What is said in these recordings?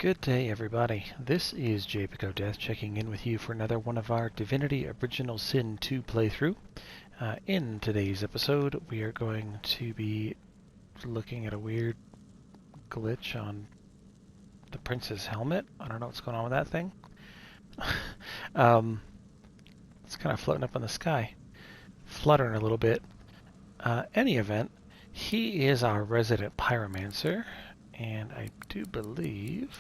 Good day, everybody. This is Japic Death checking in with you for another one of our Divinity Original Sin 2 playthrough. In today's episode, we are going to be looking at a weird glitch on the prince's helmet. I don't know what's going on with that thing. It's kind of floating up in the sky, fluttering a little bit. Any event, he is our resident pyromancer. And I do believe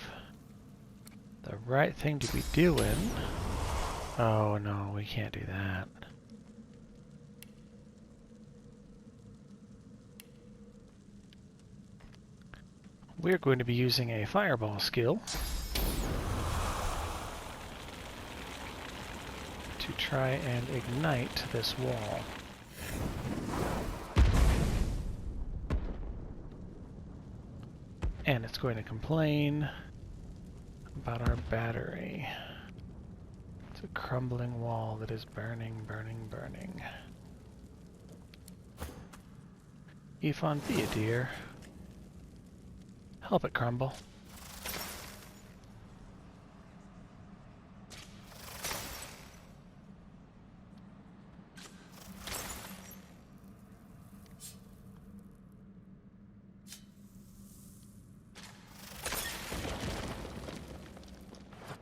the right thing to be doing... Oh no, we can't do that. We're going to be using a fireball skill to try and ignite this wall. And it's going to complain about our battery. It's a crumbling wall that is burning, burning, burning. Ifon, be a dear. Help it crumble.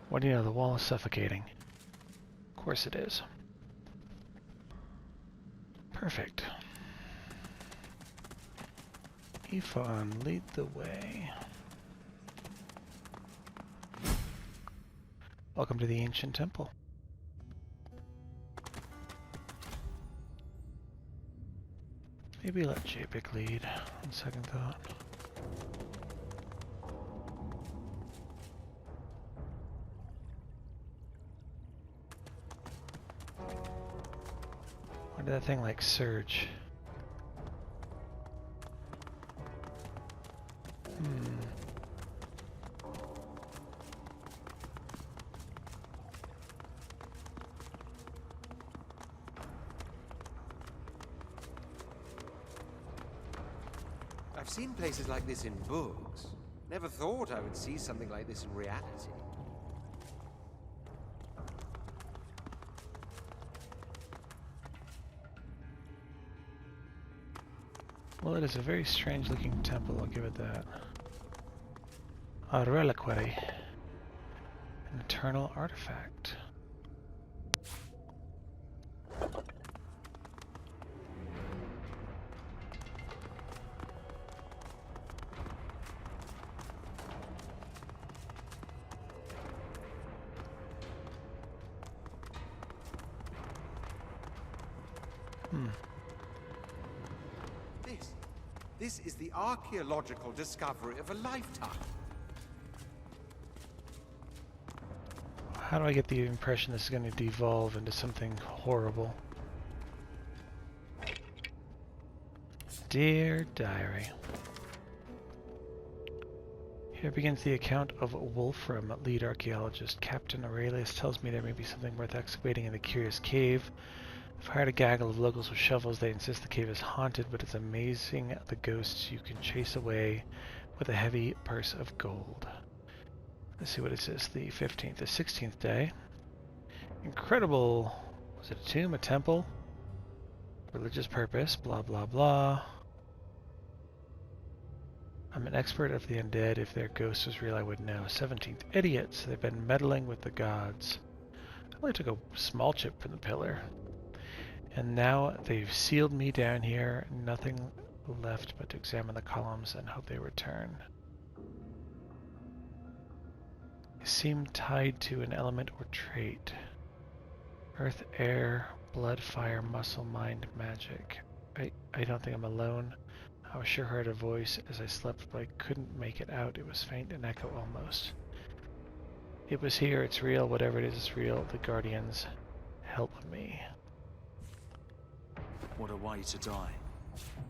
What do you know, the wall is suffocating. Of course it is. Perfect. Ifon, lead the way. Welcome to the ancient temple. Maybe let Japic lead, on second thought. Why did that thing like surge? I've seen places like this in books. Never thought I would see something like this in reality. Well, it is a very strange looking temple, I'll give it that. A reliquary. An eternal artifact. This is the archaeological discovery of a lifetime. How do I get the impression this is going to devolve into something horrible? Dear Diary. Here begins the account of Wolfram, lead archaeologist. Captain Aurelius tells me there may be something worth excavating in the curious cave. I've hired a gaggle of locals with shovels. They insist the cave is haunted, but it's amazing the ghosts you can chase away with a heavy purse of gold. Let's see what it says. The 15th, the 16th day. Incredible. Was it a tomb, a temple? Religious purpose, blah blah blah. I'm an expert of the undead. If their ghost was real, I would know. 17th, idiots. They've been meddling with the gods. I only took a small chip from the pillar. And now they've sealed me down here. Nothing left but to examine the columns and hope they return. They seem tied to an element or trait. Earth, air, blood, fire, muscle, mind, magic. I don't think I'm alone. I was sure heard a voice as I slept, but I couldn't make it out. It was faint, an echo almost. It was here, it's real, whatever it is, it's real. The Guardians, help me. What a way to die.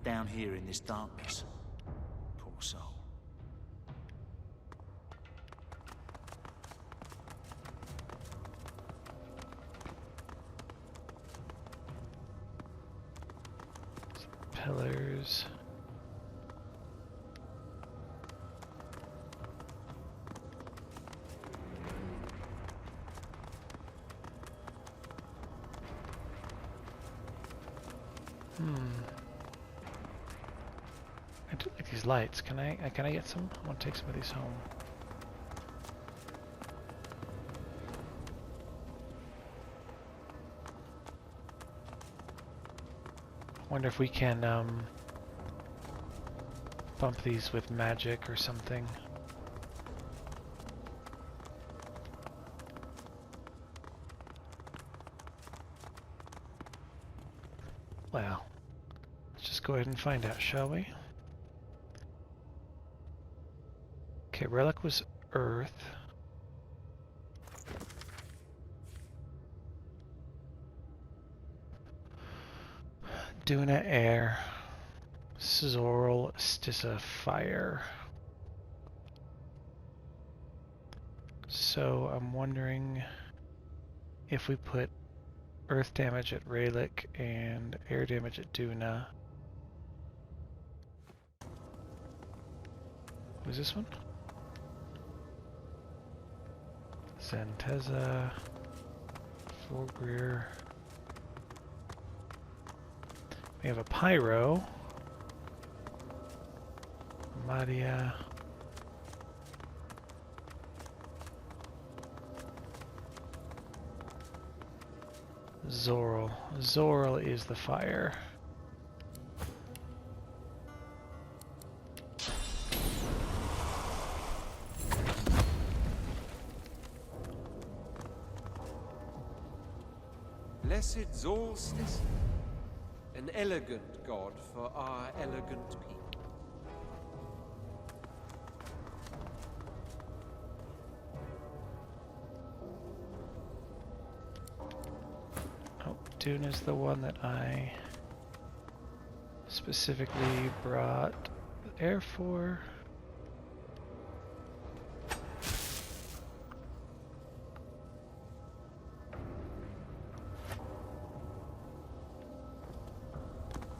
Down here in this darkness. Poor soul. Pillars. these lights. Can I get some? I want to take some of these home. Wonder if we can bump these with magic or something. Well, let's just go ahead and find out, shall we? Okay, relic was earth. Duna air. Zoral Stissa fire. So I'm wondering if we put earth damage at Relic and air damage at Duna. Who's this one? Zanteza, Forgreer. We have a Pyro. Madia. Zoral. Zoral is the fire. Blessed Zolstis, an elegant god for our elegant people. Oh, Duna's the one that I specifically brought air for.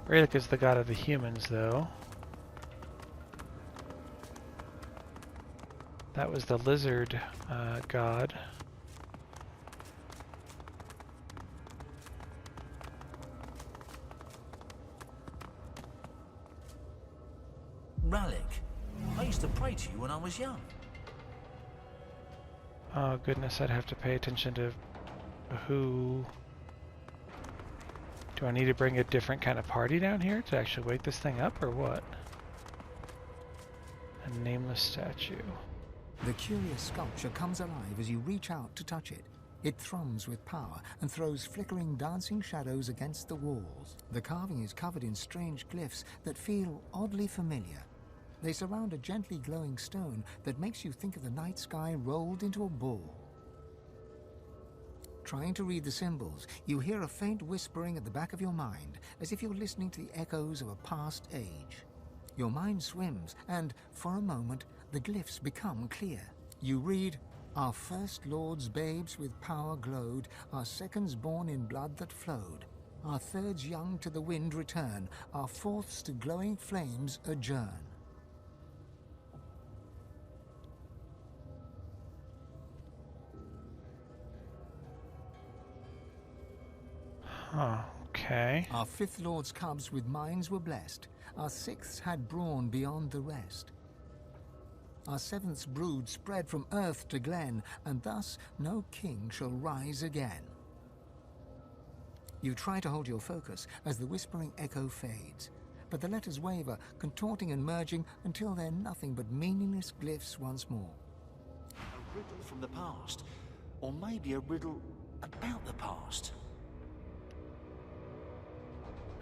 Relic is the god of the humans, though. That was the lizard god. Relic. I used to pray to you when I was young. Oh goodness, I'd have to pay attention to who... Do I need to bring a different kind of party down here to actually wake this thing up, or what? A nameless statue. The curious sculpture comes alive as you reach out to touch it. It thrums with power and throws flickering, dancing shadows against the walls. The carving is covered in strange glyphs that feel oddly familiar. They surround a gently glowing stone that makes you think of the night sky rolled into a ball. Trying to read the symbols, you hear a faint whispering at the back of your mind, as if you're listening to the echoes of a past age. Your mind swims, and for a moment, the glyphs become clear. You read, "Our first lords babes with power glowed, our seconds born in blood that flowed. Our thirds young to the wind return, our fourths to glowing flames adjourn." Huh, okay. Our fifth lord's cubs with minds were blessed. Our sixths had brawn beyond the rest. Our seventh's brood spread from earth to glen, and thus no king shall rise again. You try to hold your focus as the whispering echo fades, but the letters waver, contorting and merging until they're nothing but meaningless glyphs once more. A riddle from the past. Or maybe a riddle about the past.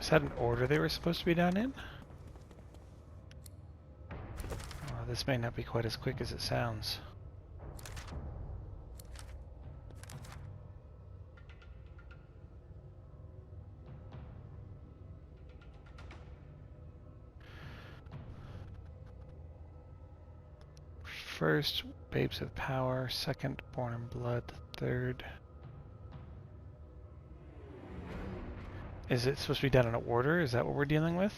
Is that an order they were supposed to be done in? Oh, this may not be quite as quick as it sounds. First, babes of power. Second, born in blood. Third... Is it supposed to be done in order? Is that what we're dealing with?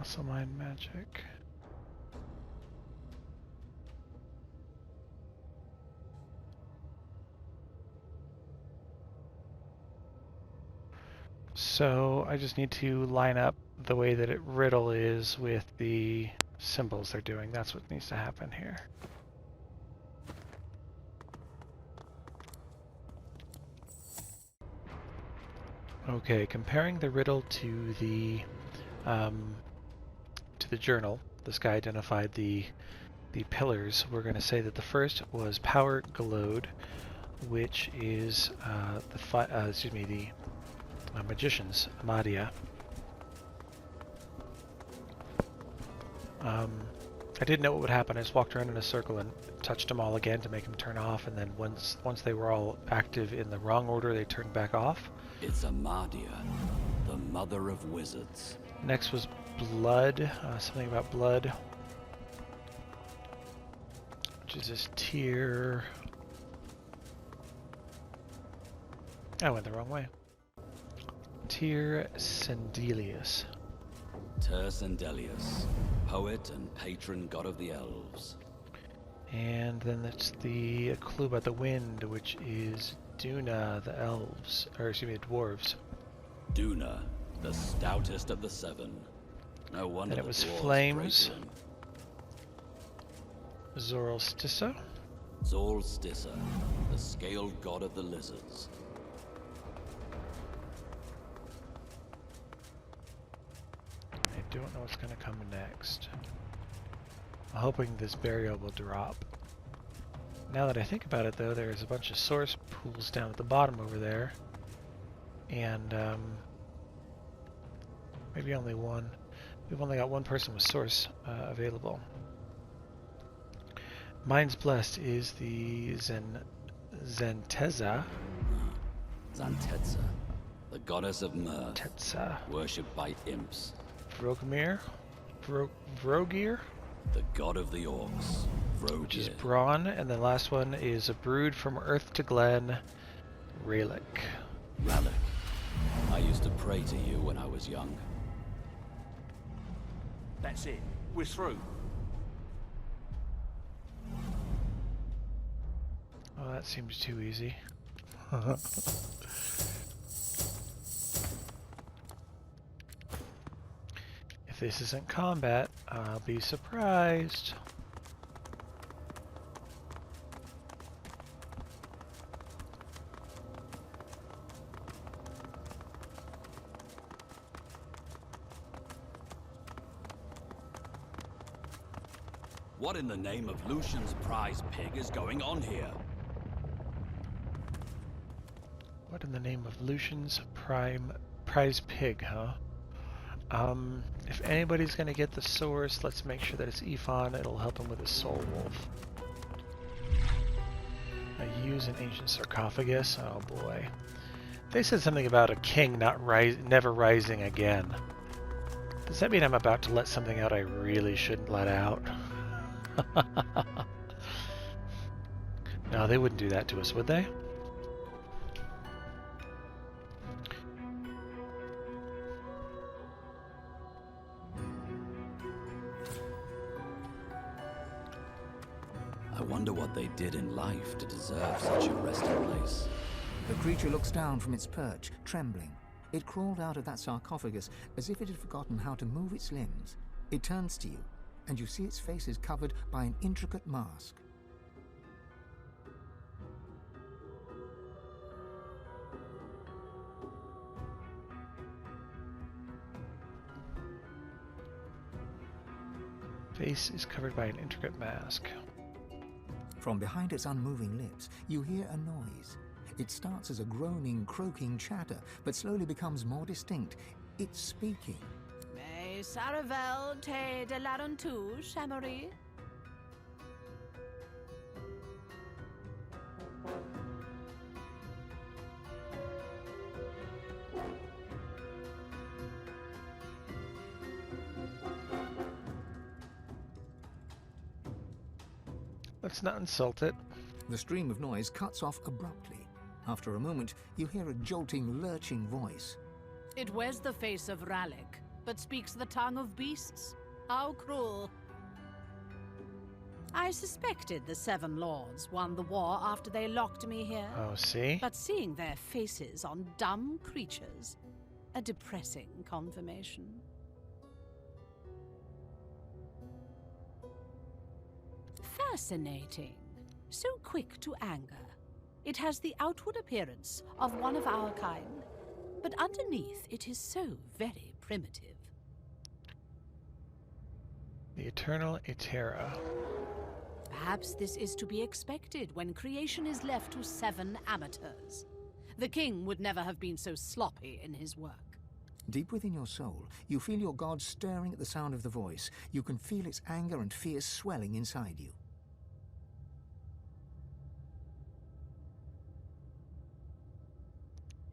Muscle mind magic. So I just need to line up the way that it riddle is with the symbols they're doing. That's what needs to happen here. Okay, comparing the riddle to the journal, this guy identified the pillars. We're going to say that the first was power glowed, which is the magician's Amadia. I didn't know what would happen. I just walked around in a circle and touched them all again to make them turn off, and then once they were all active in the wrong order, they turned back off. It's Amadia, the mother of wizards. Next was blood, something about blood, which is this tier. I went the wrong way. Tyr Sendelius. Tyr Sendelius, poet and patron god of the elves. And then it's the clue about the wind, which is Duna, the elves, or excuse me, the dwarves. Duna, the stoutest of the seven. No wonder Then it was the dwarves flames. praise him. Zorlstissa. Zorlstissa, the scaled god of the lizards. I don't know what's going to come next. I'm hoping this burial will drop. Now that I think about it, though, there's a bunch of source pools down at the bottom over there. And maybe only one. We've only got one person with source available. Mind's Blessed is the Zanteza. Zantetza, the goddess of mirth, Tetsa. worshipped by imps. Vrogmir. Vrogir, The god of the orcs, which is Vrogir. Brawn. And the last one is a brood from Earth to Glen, Raylick. Rallic. I used to pray to you when I was young. That's it. We're through. Oh, that seems too easy. If this isn't combat, I'll be surprised. What in the name of Lucian's prize pig is going on here? What in the name of Lucian's prize pig, huh? If anybody's gonna get the source, let's make sure that it's Ifan. It'll help him with his soul wolf. I use an ancient sarcophagus. Oh boy. They said something about a king never rising again. Does that mean I'm about to let something out I really shouldn't let out? No, they wouldn't do that to us, would they? I wonder what they did in life to deserve such a resting place. The creature looks down from its perch, trembling. It crawled out of that sarcophagus as if it had forgotten how to move its limbs. It turns to you, and you see its face is covered by an intricate mask. Face is covered by an intricate mask. From behind its unmoving lips, you hear a noise. It starts as a groaning, croaking chatter, but slowly becomes more distinct. It's speaking. Mais Saravel te de l'arentou, Chamory? Let's not insult it. The stream of noise cuts off abruptly. After a moment, you hear a jolting, lurching voice. It was the face of Rallick. but speaks the tongue of beasts. How cruel. I suspected the Seven Lords won the war after they locked me here. Oh, see? But seeing their faces on dumb creatures, a depressing confirmation. Fascinating. So quick to anger. It has the outward appearance of one of our kind, but underneath it is so very primitive. The Eternal Etera. Perhaps this is to be expected when creation is left to 7 amateurs. The king would never have been so sloppy in his work. Deep within your soul, you feel your god stirring at the sound of the voice. You can feel its anger and fear swelling inside you.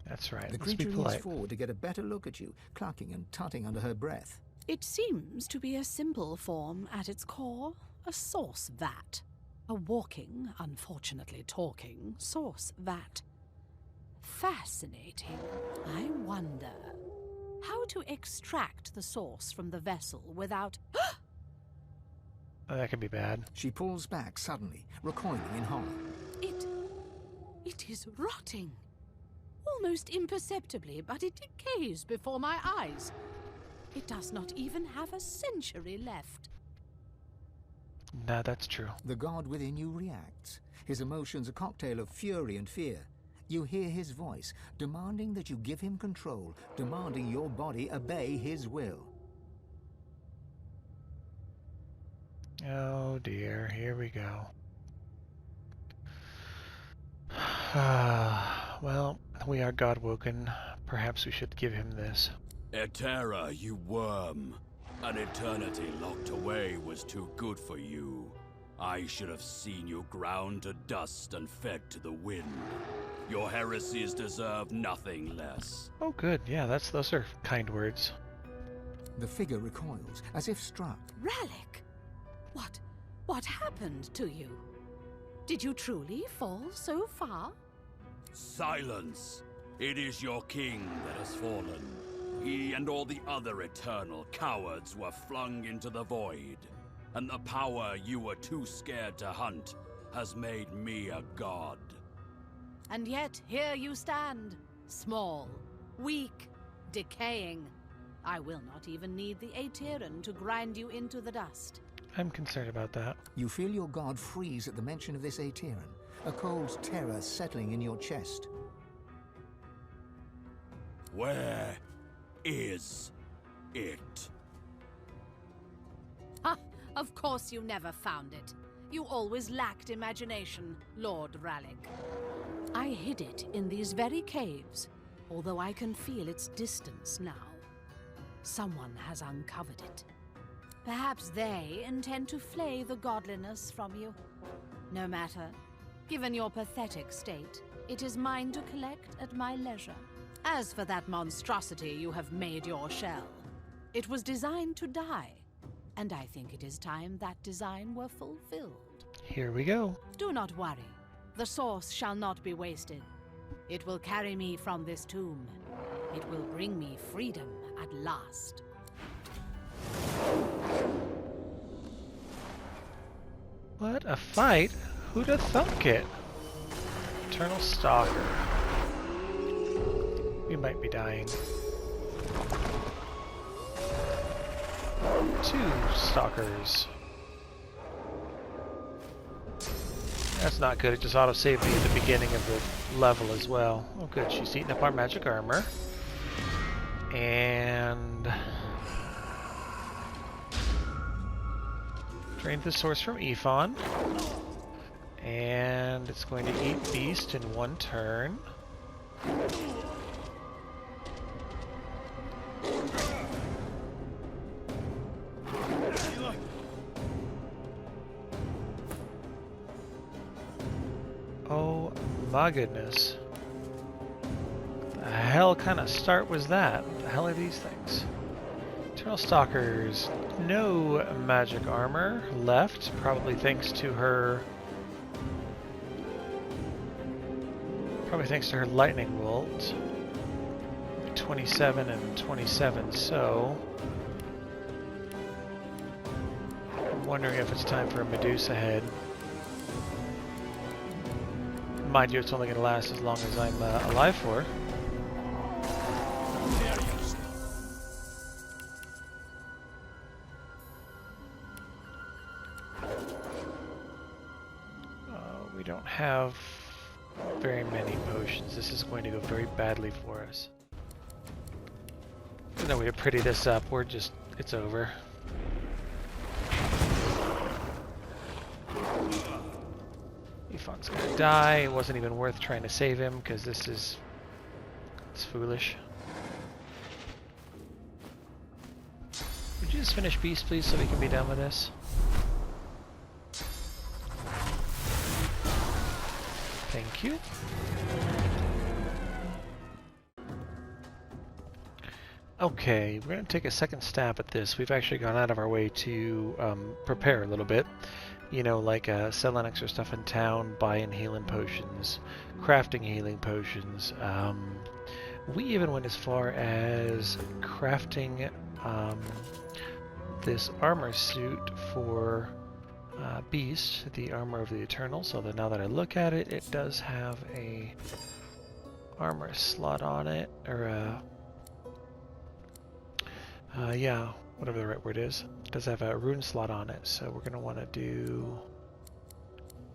That's right. The Let's be creature leans polite. forward to get a better look at you, clucking and tutting under her breath. It seems to be a simple form at its core, a sauce vat. A walking, unfortunately talking, sauce vat. Fascinating. I wonder how to extract the sauce from the vessel without... Oh, that could be bad. She pulls back suddenly, recoiling in horror. It is rotting. Almost imperceptibly, but it decays before my eyes. It does not even have a century left. No, that's true. The god within you reacts. His emotions a cocktail of fury and fear. You hear his voice, demanding that you give him control, demanding your body obey his will. Oh dear, here we go. Well, we are God-woken. Perhaps we should give him this. Etera, you worm. An eternity locked away was too good for you. I should have seen you ground to dust and fed to the wind. Your heresies deserve nothing less. Oh good, yeah, those are kind words. The figure recoils, as if struck. Rallic, what happened to you? Did you truly fall so far? Silence! It is your king that has fallen. He and all the other eternal cowards were flung into the void. And the power you were too scared to hunt has made me a god. And yet here you stand, small, weak, decaying. I will not even need the Aeteran to grind you into the dust. I'm concerned about that. You feel your god freeze at the mention of this Aeteran, a cold terror settling in your chest. Where is it? Ah, of course you never found it. You always lacked imagination, Lord Rallic. I hid it in these very caves, although I can feel its distance now. Someone has uncovered it. Perhaps they intend to flay the godliness from you. No matter. Given your pathetic state, it is mine to collect at my leisure. As for that monstrosity you have made your shell, it was designed to die, and I think it is time that design were fulfilled. Here we go. Do not worry. The source shall not be wasted. It will carry me from this tomb. It will bring me freedom at last. What a fight! Who'd have thunk it? Eternal Stalker. We might be dying. 2 stalkers. That's not good, it just auto-saved me at the beginning of the level as well. Oh good, she's eating up our magic armor. And... drained the source from Ephon. And it's going to eat Beast in 1 turn. Oh my goodness. What the hell kind of start was that? What the hell are these things? Eternal Stalkers, no magic armor left, probably thanks to her lightning bolt. 27 and 27, so I'm wondering if it's time for a Medusa head. Mind you, it's only going to last as long as I'm alive for. We don't have very many potions. This is going to go very badly for us. There's no way to pretty this up. It's over. Ifan's gonna die. It wasn't even worth trying to save him because it's foolish. Would you just finish Beast, please, so we can be done with this? Thank you. Okay, we're going to take a second stab at this. We've actually gone out of our way to prepare a little bit. You know, like selling extra stuff in town, buying healing potions, crafting healing potions. We even went as far as crafting this armor suit for Beast, the armor of the Eternals. Although now that I look at it, it does have a armor slot on it, or yeah, whatever the right word is. It does have a rune slot on it, so we're going to want to do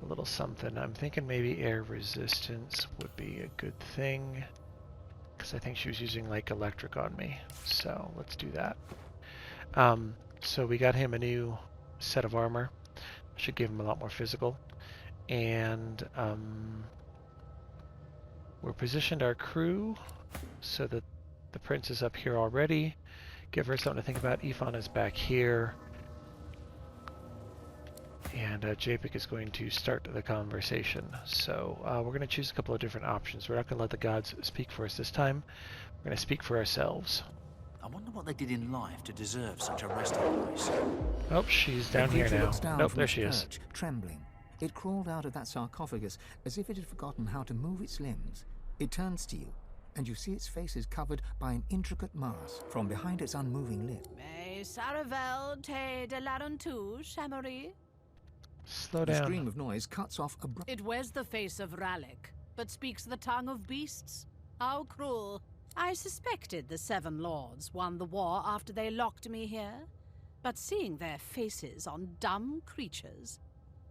a little something. I'm thinking maybe air resistance would be a good thing, because I think she was using like electric on me, so let's do that. So we got him a new set of armor. Should give him a lot more physical, and we're positioned our crew so that the prince is up here already. Give her something to think about. Ifan is back here. And Japic is going to start the conversation. So we're going to choose a couple of different options. We're not going to let the gods speak for us this time. We're going to speak for ourselves. I wonder what they did in life to deserve such a resting place. Oh, she's down here now. Nope, there she is. Trembling. It crawled out of that sarcophagus as if it had forgotten how to move its limbs. It turns to you, and you see its face is covered by an intricate mask from behind its unmoving lip. May Saravel te de larentu, Shamari? Slow The down. stream of noise cuts off abruptly. It wears the face of Rallic, but speaks the tongue of beasts. How cruel. I suspected the Seven Lords won the war after they locked me here, but seeing their faces on dumb creatures,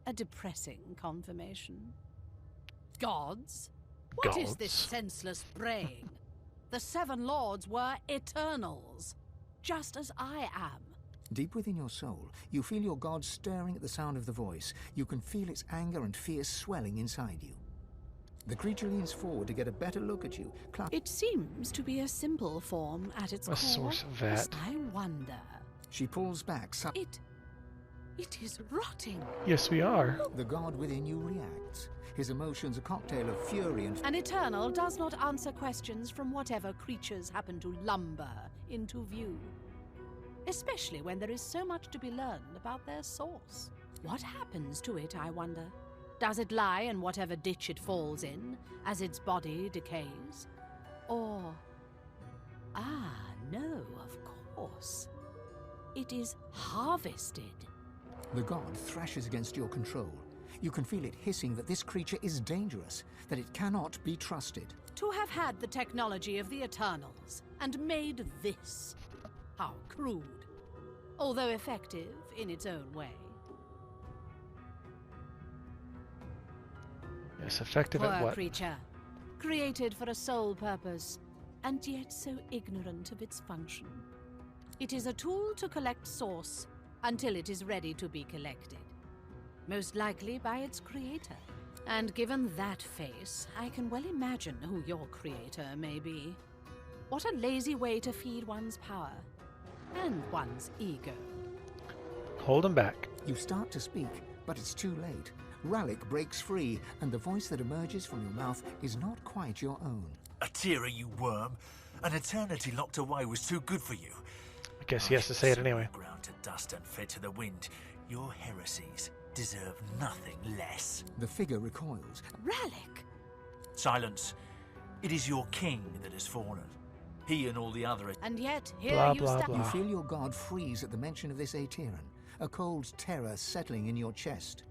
a depressing confirmation. Gods? What is this senseless braying? The Seven Lords were Eternals, just as I am. Deep within your soul, you feel your god stirring at the sound of the voice. You can feel its anger and fear swelling inside you. The creature leans forward to get a better look at you. It seems to be a simple form at its core. A source of that. I wonder. She pulls back. It is rotting. Yes, we are. The god within you reacts. His emotions a cocktail of fury and... An Eternal does not answer questions from whatever creatures happen to lumber into view. Especially when there is so much to be learned about their source. What happens to it, I wonder? Does it lie in whatever ditch it falls in, as its body decays? Or... no, of course. It is harvested. The god thrashes against your control. You can feel it hissing that this creature is dangerous, that it cannot be trusted. To have had the technology of the Eternals, and made this. How crude. Although effective in its own way. Yes, effective at Poor what? creature. Created for a sole purpose, and yet so ignorant of its function. It is a tool to collect source until it is ready to be collected. Most likely by its creator. And given that face, I can well imagine who your creator may be. What a lazy way to feed one's power. And one's ego. Hold him back. You start to speak, but it's too late. Rallic breaks free, and the voice that emerges from your mouth is not quite your own. Atira, you worm. An eternity locked away was too good for you. I guess he has to say it anyway. Ground to dust and fed to the wind. Your heresies deserve nothing less. The figure recoils. Rallic! Silence. It is your king that has fallen. He and all the other... And yet, here Blah, you blah, stand. blah. You feel your god freeze at the mention of this Aetheran, a cold terror settling in your chest.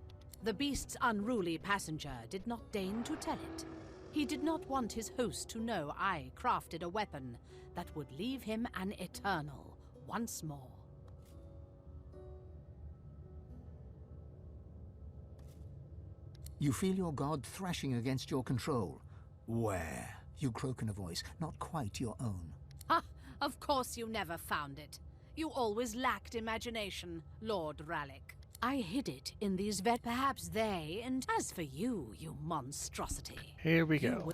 The beast's unruly passenger did not deign to tell it. He did not want his host to know I crafted a weapon that would leave him an eternal once more. You feel your god thrashing against your control. Where? You croak in a voice, not quite your own. Ha! Of course you never found it. You always lacked imagination, Lord Rallic. I hid it in these perhaps they, and as for you, you monstrosity. Here we go.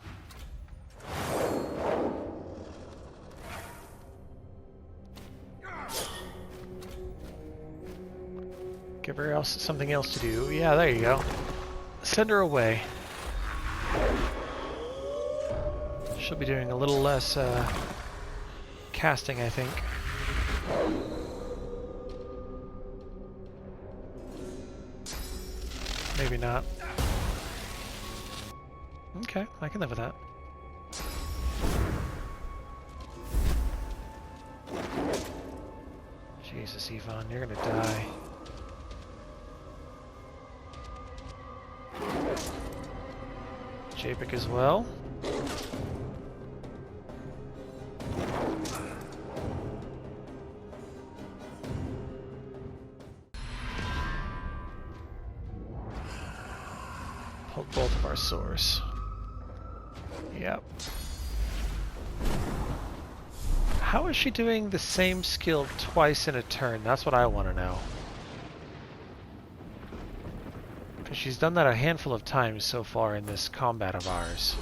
Give her something else to do. Yeah, there you go. Send her away. She'll be doing a little less casting, I think. Maybe not. Okay, I can live with that. Jesus, Yvonne, you're gonna die. Japic as well. Pulled both of our swords. Yep. How is she doing the same skill twice in a turn? That's what I want to know. Because she's done that a handful of times so far in this combat of ours.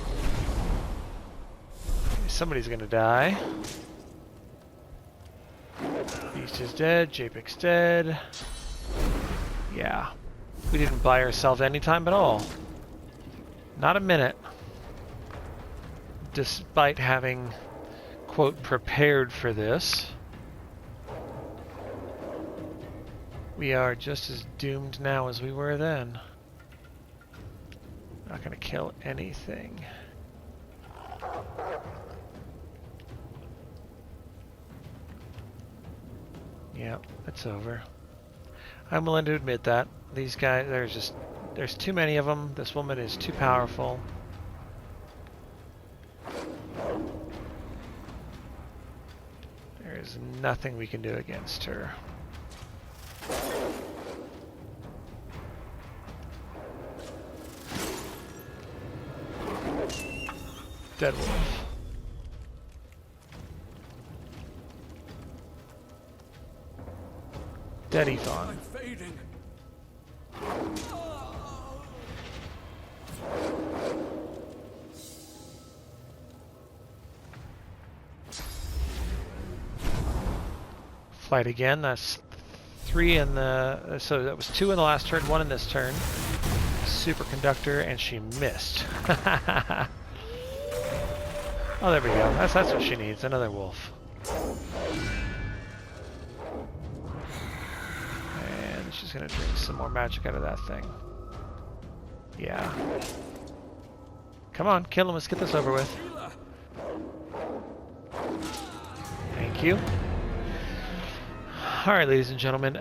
Somebody's gonna die. Beast is dead, Japic's dead. Yeah. We didn't buy ourselves any time at all. Not a minute. Despite having, quote, prepared for this. We are just as doomed now as we were then. Not gonna kill anything. Yep, it's over. I'm willing to admit that. These guys, there's too many of them. This woman is too powerful. There's nothing we can do against her. Dead wolf. Dead Yvonne. I'm fading. Fight again. That's 3 in the... So that was 2 in the last turn, 1 in this turn. Superconductor, and she missed. Oh, there we go. That's what she needs. Another wolf. And she's gonna drink some more magic out of that thing. Yeah. Come on, kill him. Let's get this over with. Thank you. Alright, ladies and gentlemen.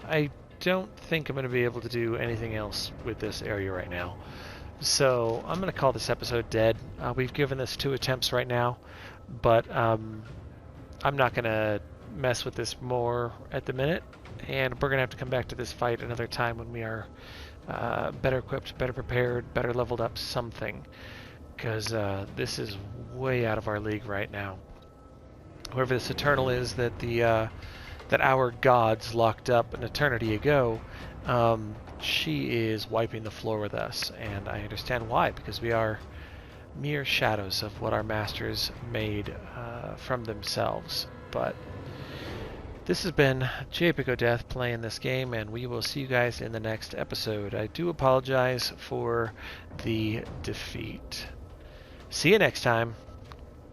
I don't think I'm going to be able to do anything else with this area right now. So I'm going to call this episode dead. We've given this 2 attempts right now, but I'm not going to mess with this more at the minute, and we're going to have to come back to this fight another time when we are better equipped, better prepared, better leveled up something, because this is way out of our league right now. Whoever this Eternal is that that our gods locked up an eternity ago, she is wiping the floor with us, and I understand why, because we are mere shadows of what our masters made from themselves. But this has been Japic Death playing this game, and we will see you guys in the next episode. I do apologize for the defeat. See you next time.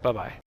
Bye-bye.